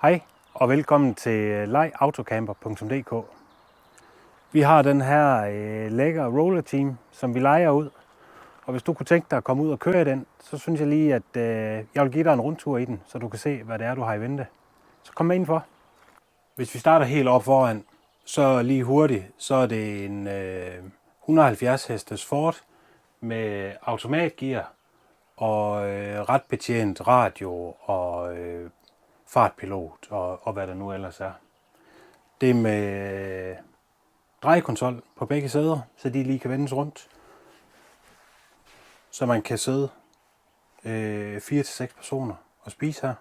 Hej og velkommen til legeautocamper.dk. Vi har den her lækker roller team, som vi leger ud. Og hvis du kunne tænke dig at komme ud og køre i den, så synes jeg lige, at jeg vil give dig en rundtur i den, så du kan se, hvad det er, du har i vente. Så kom med indenfor. Hvis vi starter helt op foran, så lige hurtigt, så er det en 170 hestes Ford med automatgear og ret betjent radio og fartpilot og hvad der nu ellers er. Det er med drejekonsol på begge sæder, så de lige kan vendes rundt. Så man kan sidde 4-6 personer og spise her.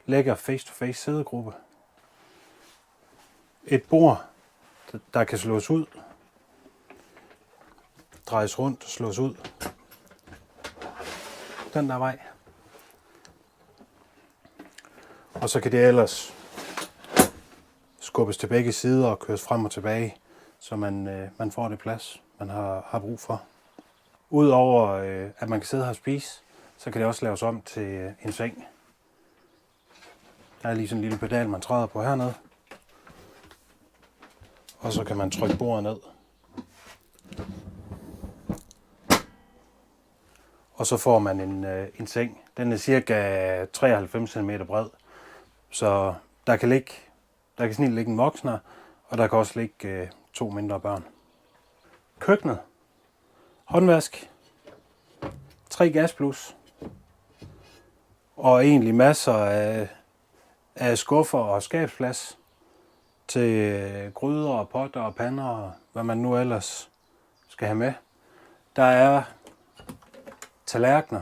Lækker face-to-face sædegruppe. Et bord, der kan slås ud. Drejes rundt og slås ud. Den der vej. Og så kan det ellers skubbes til begge sider og køres frem og tilbage, så man får det plads, man har brug for. Udover at man kan sidde her og spise, så kan det også laves om til en seng. Der er lige sådan en lille pedal, man træder på hernede. Og så kan man trykke bordet ned. Og så får man en seng. Den er cirka 93 cm bred. Så der kan snildt ligge en voksen her, og der kan også ligge 2 mindre børn. Køkkenet. Håndvask. 3 gasblus. Og egentlig masser af skuffer og skabsplads til gryder og potter og pander og hvad man nu ellers skal have med. Der er tallerkener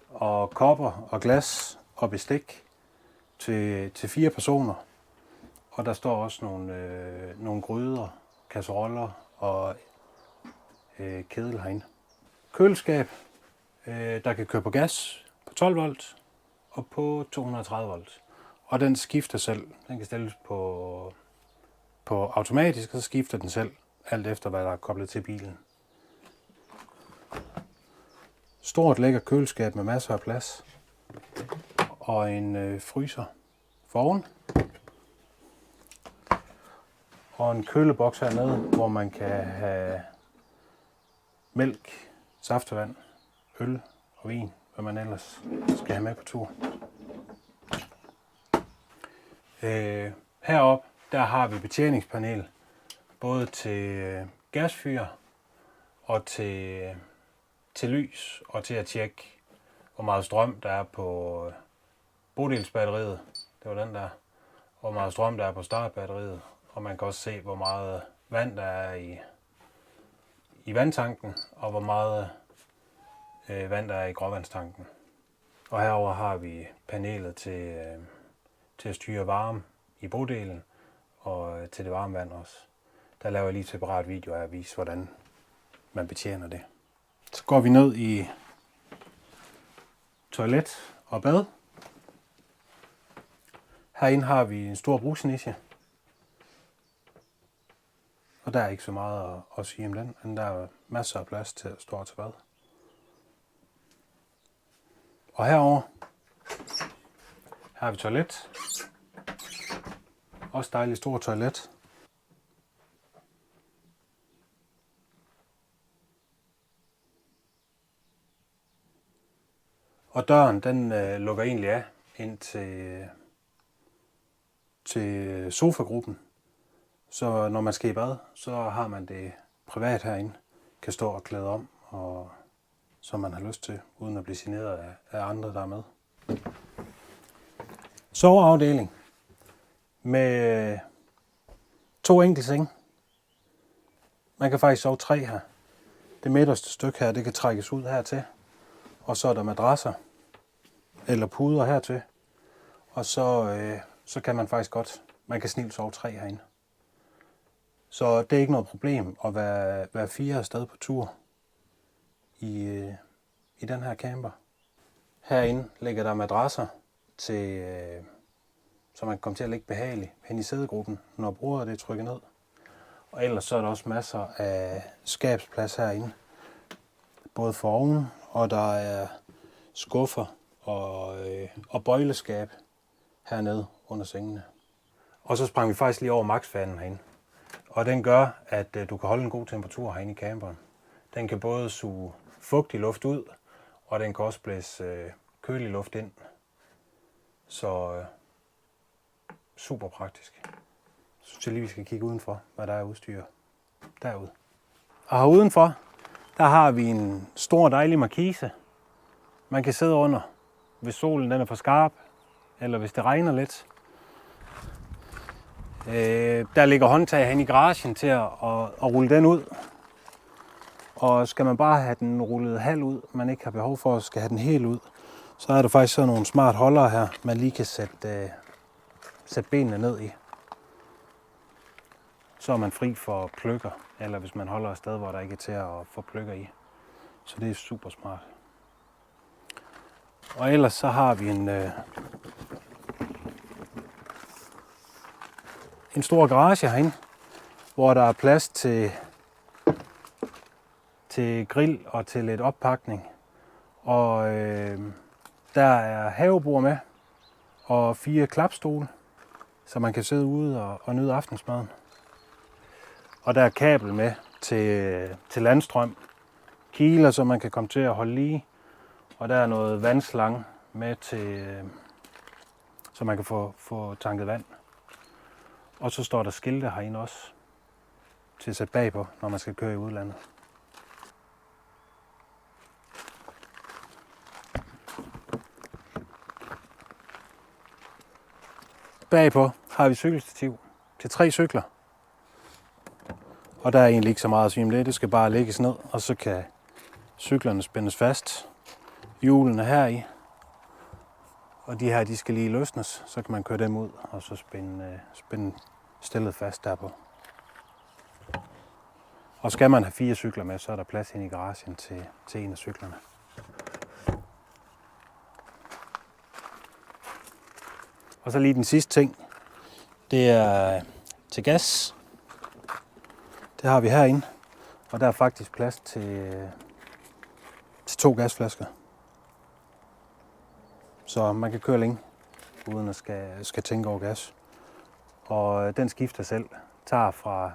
og kopper og glas og bestik til 4 personer. Og der står også nogle gryder, kasseroller og kedel herinde. Køleskab, der kan køre på gas på 12 volt og på 230 volt. Og den skifter selv. Den kan stilles på automatisk, og så skifter den selv, alt efter hvad der er koblet til bilen. Stort lækker køleskab med masser af plads. Og en fryser foroven. Og en køleboks hernede, hvor man kan have mælk, saftevand, øl og vin, hvad man ellers skal have med på tur. Heroppe, der har vi betjeningspanel, både til gasfyr og til lys og til at tjekke, hvor meget strøm der er på bodelsbatteriet. Det var den der. Hvor meget strøm der er på startbatteriet. Og man kan også se, hvor meget vand der er i vandtanken, og hvor meget vand der er i gråvandstanken. Og herover har vi panelet til at styre varme i bodelen, og til det varme vand også. Der laver jeg lige et separat video af at vise, hvordan man betjener det. Så går vi ned i toilet og bad. Herinde har vi en stor brugsniche. Og der er ikke så meget at sige om den, men der er masser af plads til at stå til bad. Og herover har vi toilet. Også dejligt stort toilet. Og døren, den lukker egentlig af ind til sofagruppen. Så når man skal i bad, så har man det privat herinde. Kan stå og klæde om, og som man har lyst til, uden at blive generet af andre, der er med. Soveafdeling med 2 enkeltsenge. Man kan faktisk sove 3 her. Det midterste stykke her, det kan trækkes ud hertil. Og så er der madrasser eller puder hertil. Og så kan man faktisk godt, man kan snildt sove 3 herinde. Så det er ikke noget problem at være 4 afsted på tur i den her camper. Herinde ligger der madrasser så man kan komme til at ligge behageligt hen i sædegruppen, når bordet er trykket ned. Og ellers så er der også masser af skabsplads herinde. Både for oven, og der er skuffer og bøjleskab hernede under sengene. Og så sprang vi faktisk lige over max-fanen herinde. Og den gør, at du kan holde en god temperatur herinde i camperen. Den kan både suge fugtig luft ud, og den kan også blæse kølig luft ind. Så super praktisk. Så synes jeg lige, vi skal kigge udenfor, hvad der er udstyr derude. Og her udenfor, der har vi en stor dejlig markise. Man kan sidde under, hvis solen den er for skarp, eller hvis det regner lidt. Der ligger håndtag hen i garagen til at rulle den ud. Og skal man bare have den rullet halv ud, man ikke har behov for at skal have den helt ud, så er der faktisk sådan nogle smart holdere her, man lige kan sætte benene ned i. Så er man fri for pløkker, eller hvis man holder et sted, hvor der ikke er til at få pløkker i. Så det er super smart. Og ellers så har vi en stor garage herinde, hvor der er plads til grill og til lidt oppakning. Og der er havebord med og 4 klapstole, så man kan sidde ude og nyde aftensmaden. Og der er kabel med til landstrøm, kiler, så man kan komme til at holde lige. Og der er noget vandslange med så man kan få tanket vand. Og så står der skilte herinde også til at sætte bagpå, når man skal køre i udlandet. Bagpå har vi cykelstativ til 3 cykler. Og der er egentlig ikke så meget at sige om det. Det skal bare lægges ned, og så kan cyklerne spændes fast. Hjulene her i. Og de her, de skal lige løsnes. Så kan man køre dem ud, og så spænde stillet fast derpå. Og skal man have 4 cykler med, så er der plads inde i garagen til en af cyklerne. Og så lige den sidste ting. Det er til gas. Det har vi herinde. Og der er faktisk plads til 2 gasflasker. Så man kan køre længe, uden at skal tænke over gas. Og den skifter selv. Tager fra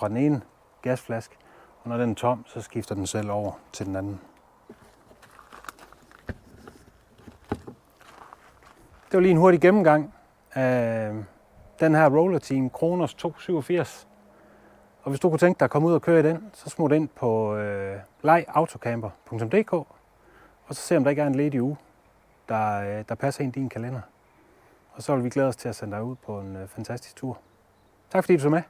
den ene gasflaske, og når den er tom, så skifter den selv over til den anden. Det var lige en hurtig gennemgang af den her Roller Team Kronos 287. Og hvis du kunne tænke dig at komme ud og køre i den, så smut ind på lejautocamper.dk og så se om der ikke er en ledig uge, der passer ind i din kalender. Og så vil vi glæde os til at sende dig ud på en fantastisk tur. Tak fordi du så med.